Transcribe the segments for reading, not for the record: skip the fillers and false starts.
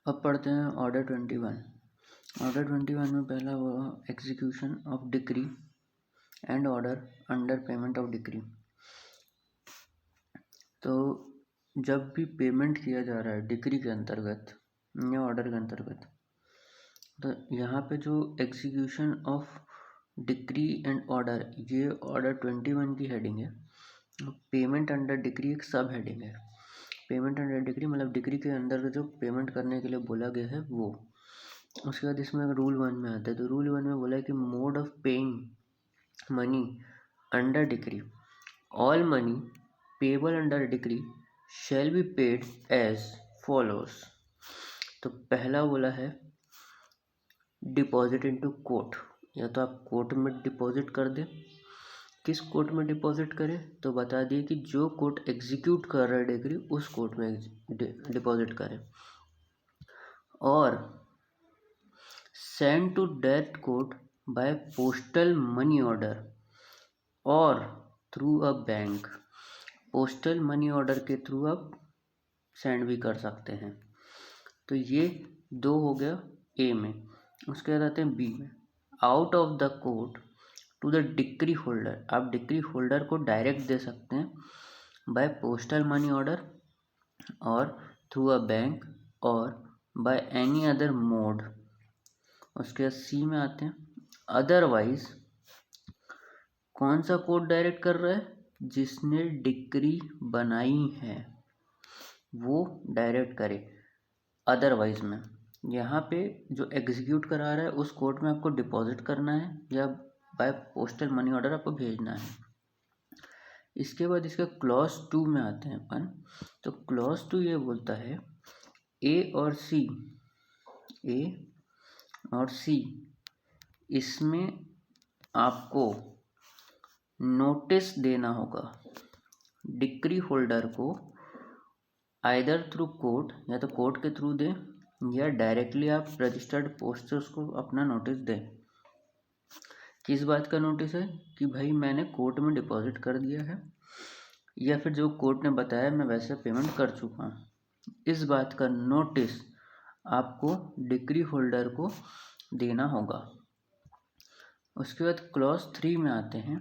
अब पढ़ते हैं ऑर्डर 21। ऑर्डर 21 में पहला वो execution of decree and order under payment of decree. तो जब भी पेमेंट किया जा रहा है डिक्री के अंतर्गत या ऑर्डर के अंतर्गत, तो यहाँ पे जो execution of decree and order, ये ऑर्डर 21 की हेडिंग है। पेमेंट अंडर डिक्री एक सब हेडिंग है। पेमेंट अंडर डिक्री मतलब डिक्री के अंदर जो पेमेंट करने के लिए बोला गया है वो। उसके बाद इसमें रूल 1 में आता है, तो रूल 1 में बोला है कि mode of paying money under decree, all money payable under decree shall be paid as follows. तो पहला बोला है डिपॉजिट इनटू कोर्ट, या तो आप कोर्ट में डिपॉजिट कर दें। किस कोर्ट में डिपॉजिट करें, तो बता दिए कि जो कोर्ट एग्जीक्यूट कर रहा है डिग्री उस कोर्ट में डिपॉजिट करें। और send to that court by postal money order और through a bank. Postal money order के थ्रू आप सेंड भी कर सकते हैं। तो ये 2 हो गया ए में। उसके बाद आते हैं बी में, out of the court to the decree holder. आप डिक्री होल्डर को डायरेक्ट दे सकते हैं बाय पोस्टल मनी ऑर्डर और थ्रू अ बैंक और बाय एनी अदर मोड। उसके बाद सी में आते हैं, अदरवाइज कौन सा कोड डायरेक्ट कर रहा है, जिसने डिक्री बनाई है वो डायरेक्ट करे। अदरवाइज में यहाँ पे जो एग्जीक्यूट करा रहा है उस कोर्ट में आपको डिपॉजिट करना है या बाय पोस्टल मनी ऑर्डर आपको भेजना है। इसके बाद इसका क्लॉज 2 में आते हैं अपन। तो क्लॉज 2 ये बोलता है ए और सी इसमें आपको नोटिस देना होगा डिक्री होल्डर को, आइदर थ्रू कोर्ट, या तो कोर्ट के थ्रू दें या डायरेक्टली आप रजिस्टर्ड पोस्ट से उसको अपना नोटिस दें। किस बात का नोटिस है कि भाई मैंने कोर्ट में डिपॉजिट कर दिया है या फिर जो कोर्ट ने बताया मैं वैसे पेमेंट कर चुका हूँ, इस बात का नोटिस आपको डिक्री होल्डर को देना होगा। उसके बाद क्लॉज 3 में आते हैं।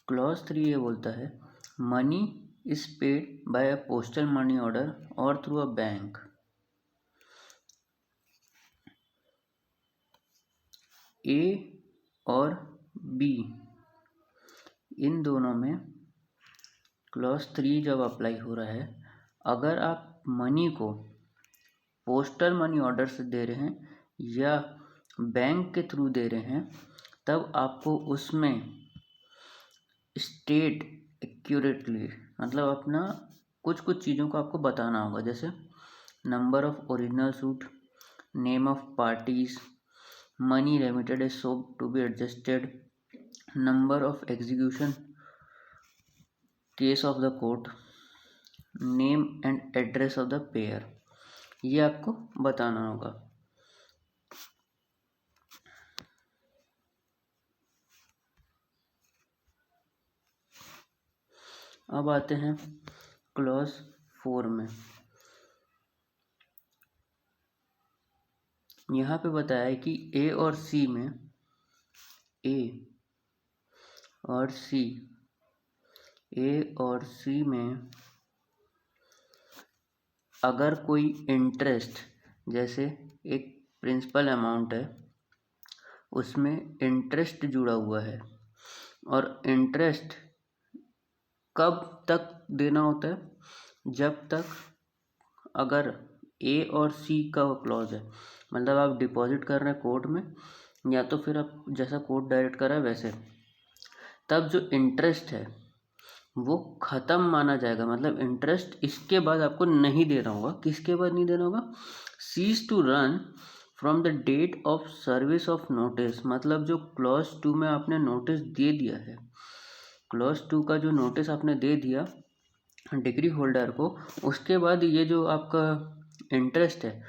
क्लॉज 3 ये बोलता है money is paid by a postal money order और थ्रू अ बैंक। ए और बी इन दोनों में क्लॉज 3 जब अप्लाई हो रहा है, अगर आप मनी को पोस्टल मनी ऑर्डर से दे रहे हैं या बैंक के थ्रू दे रहे हैं, तब आपको उसमें स्टेट एक्यूरेटली, मतलब अपना कुछ चीज़ों को आपको बताना होगा, जैसे number of original suit, name of parties, money remitted is so to be adjusted, number of execution, case of the court, name and address of the payer, ये आपको बताना होगा। अब आते हैं क्लॉज 4 में। यहाँ पे बताया है कि ए और सी में अगर कोई इंटरेस्ट, जैसे एक प्रिंसिपल अमाउंट है उसमें इंटरेस्ट जुड़ा हुआ है, और इंटरेस्ट कब तक देना होता है, जब तक अगर ए और सी का क्लॉज है, मतलब आप डिपॉजिट कर रहे हैं कोर्ट में या तो फिर आप जैसा कोर्ट डायरेक्ट कर रहा है वैसे, तब जो इंटरेस्ट है वो ख़त्म माना जाएगा। मतलब इंटरेस्ट इसके बाद आपको नहीं देना होगा। किसके बाद नहीं देना होगा, cease to run from the date of service of notice. मतलब जो क्लॉज 2 में आपने नोटिस दे दिया है, क्लॉज 2 का जो नोटिस आपने दे दिया डिग्री होल्डर को, उसके बाद ये जो आपका इंटरेस्ट है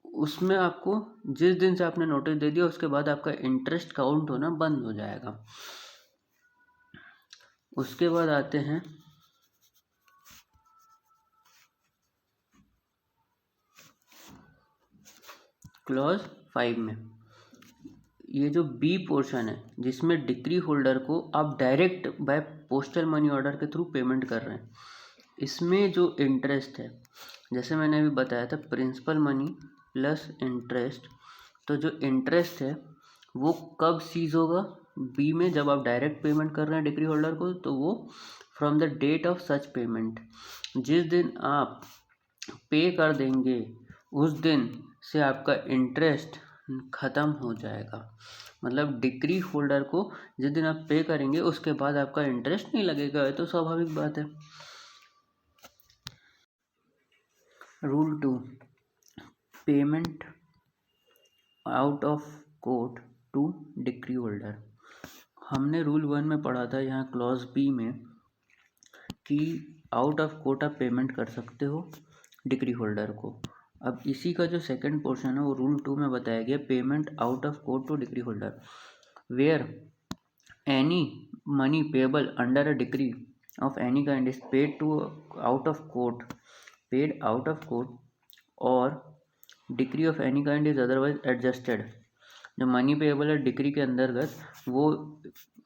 उसमें आपको जिस दिन से आपने नोटिस दे दिया उसके बाद आपका इंटरेस्ट काउंट होना बंद हो जाएगा। उसके बाद आते हैं क्लॉज 5 में। ये जो बी पोर्शन है जिसमें डिक्री होल्डर को आप direct by postal money order के थ्रू पेमेंट कर रहे हैं, इसमें जो इंटरेस्ट है, जैसे मैंने अभी बताया था, प्रिंसिपल मनी प्लस इंटरेस्ट। तो जो इंटरेस्ट है वो कब सीज होगा बी में, जब आप डायरेक्ट पेमेंट कर रहे हैं डिक्री होल्डर को, तो वो from the date of such payment, जिस दिन आप पे कर देंगे उस दिन से आपका इंटरेस्ट ख़त्म हो जाएगा। मतलब डिक्री होल्डर को जिस दिन आप पे करेंगे उसके बाद आपका इंटरेस्ट नहीं लगेगा, ये तो स्वाभाविक बात है। Rule 2, payment out of court to decree holder. हमने रूल 1 में पढ़ा था यहाँ क्लॉज बी में कि आउट ऑफ कोर्ट आप पेमेंट कर सकते हो डिक्री होल्डर को। अब इसी का जो सेकंड पोर्शन है वो रूल 2 में बताया गया, payment out of court to decree holder where any money payable under a decree of any kind is paid to out of court, paid out of court, और decree of any kind is otherwise adjusted. जो money payable है decree के अंतर्गत वो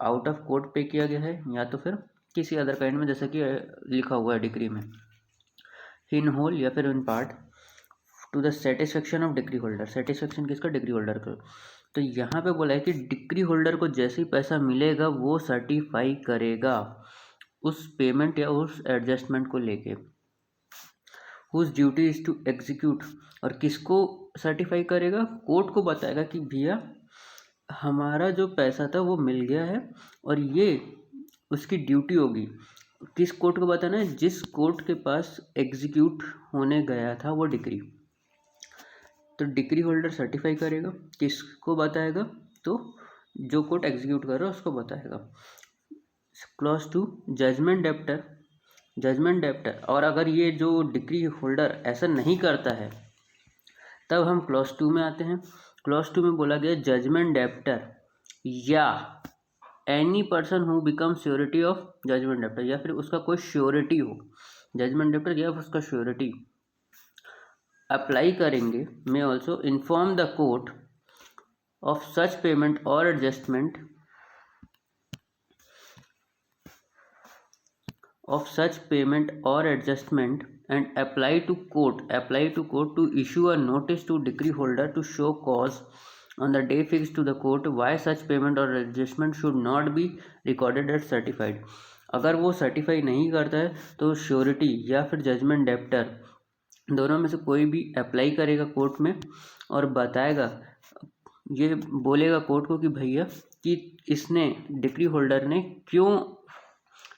out of court पे किया गया है या तो फिर किसी अदर काइंड में, जैसे कि लिखा हुआ है डिक्री में, इन होल या फिर in part, to the satisfaction of decree holder. Satisfaction किसका? डिक्री होल्डर का। तो यहाँ पे बोला है कि डिक्री होल्डर को जैसे ही पैसा मिलेगा वो सर्टिफाई करेगा उस पेमेंट या उस एडजस्टमेंट को लेके। Whose duty is to execute, और किसको सर्टिफाई करेगा? कोर्ट को बताएगा कि भैया हमारा जो पैसा था वो मिल गया है, और ये उसकी ड्यूटी होगी। किस कोर्ट को बताना है? जिस कोर्ट के पास एग्जीक्यूट होने गया था वो डिक्री। तो डिक्री होल्डर सर्टिफाई करेगा, किसको बताएगा? तो जो कोर्ट एग्जीक्यूट कर रहा है उसको बताएगा। Clause 2, judgment debtor. Judgment debtor, और अगर ये जो डिक्री होल्डर ऐसा नहीं करता है तब हम क्लॉज 2 में आते हैं। क्लॉज 2 में बोला गया जजमेंट डेप्टर या any person who become surety of judgment debtor, या फिर उसका कोई श्योरिटी हो, जजमेंट डेप्टर या उसका श्योरिटी अप्लाई करेंगे, may also inform the court of such payment और adjustment of such payment or adjustment and apply to court to issue a notice to decree holder to show cause on the day fixed to the court why such payment or adjustment should not be recorded as certified। अगर वो certify नहीं करता है तो surety या फिर judgement debtor दोनों में से कोई भी अप्लाई करेगा कोर्ट में और बताएगा, ये बोलेगा कोर्ट को कि भैया कि इसने डिक्री होल्डर ने क्यों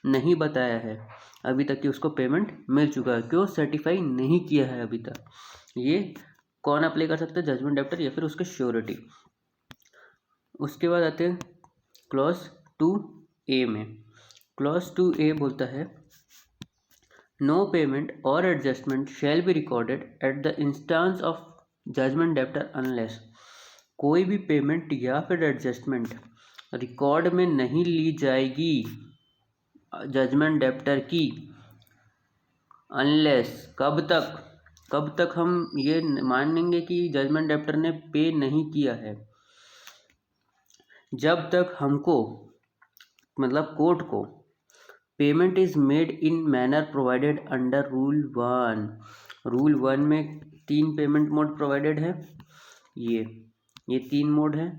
नहीं बताया है अभी तक कि उसको पेमेंट मिल चुका है, क्यों सर्टिफाई नहीं किया है अभी तक। ये कौन अप्लाई कर सकता है? जजमेंट डेप्टर या फिर उसके श्योरिटी। उसके बाद आते हैं क्लॉज 2A में। क्लॉज 2A बोलता है नो पेमेंट और adjustment shall be recorded at the instance of judgment debtor unless. कोई भी पेमेंट या फिर एडजस्टमेंट रिकॉर्ड में नहीं ली जाएगी जजमेंट डेप्टर की अनलेस, कब तक हम ये मानेंगे कि जजमेंट डेप्टर ने पे नहीं किया है? जब तक हमको मतलब कोर्ट को payment is made in manner provided under rule 1। Rule 1 में 3 पेमेंट मोड प्रोवाइडेड है। ये 3 मोड है।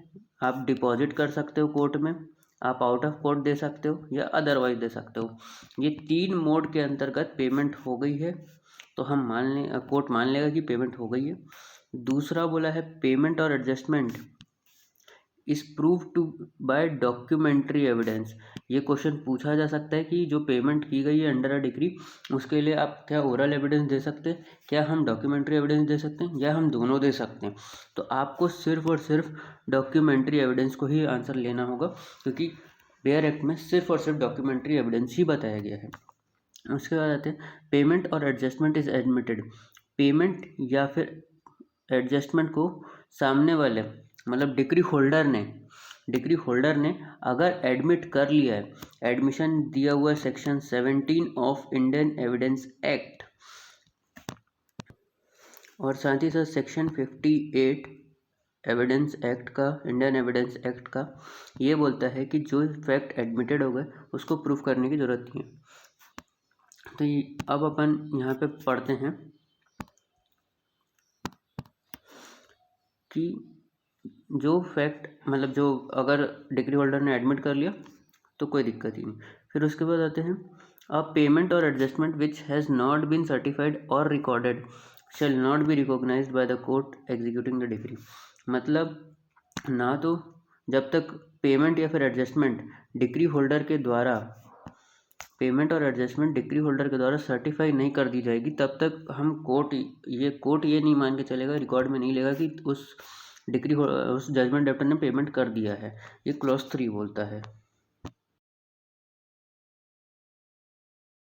आप डिपॉजिट कर सकते हो कोर्ट में, आप आउट ऑफ कोर्ट दे सकते हो या अदरवाइज दे सकते हो। ये 3 मोड के अंतर्गत पेमेंट हो गई है तो हम कोर्ट मान लेगा कि पेमेंट हो गई है। दूसरा बोला है पेमेंट और adjustment is prove to by documentary evidence. ये क्वेश्चन पूछा जा सकता है कि जो पेमेंट की गई है अंडर अ डिक्री उसके लिए आप क्या ओरल एविडेंस दे सकते हैं, क्या हम डॉक्यूमेंट्री एविडेंस दे सकते हैं, या हम दोनों दे सकते हैं। तो आपको सिर्फ और सिर्फ डॉक्यूमेंट्री एविडेंस को ही आंसर लेना होगा, क्योंकि बेयर एक्ट में सिर्फ और सिर्फ डॉक्यूमेंट्री एविडेंस ही बताया गया है। उसके बाद आते हैं पेमेंट और एडजस्टमेंट इज एडमिटेड। पेमेंट या फिर एडजस्टमेंट को सामने वाले मतलब डिक्री होल्डर ने डिग्री होल्डर ने अगर एडमिट कर लिया है, एडमिशन दिया हुआ है section 17 of Indian evidence act और साथ ही साथ सेक्शन 58 एविडेंस एक्ट का, इंडियन एविडेंस एक्ट का, ये बोलता है कि जो फैक्ट एडमिटेड हो गए उसको प्रूफ करने की ज़रूरत नहीं है। तो अब अपन यहाँ पे पढ़ते हैं कि जो फैक्ट मतलब जो अगर डिग्री होल्डर ने एडमिट कर लिया तो कोई दिक्कत ही नहीं। फिर उसके बाद आते हैं अ पेमेंट और adjustment which has not been certified और recorded shall not be recognised by the court executing the decree. मतलब ना तो जब तक पेमेंट या फिर एडजस्टमेंट डिग्री होल्डर के द्वारा सर्टिफाई नहीं कर दी जाएगी तब तक हम कोर्ट ये नहीं मान के चलेगा, रिकॉर्ड में नहीं लेगा कि उस जजमेंट डेप्टर ने पेमेंट कर दिया है। ये क्लॉज 3 बोलता है।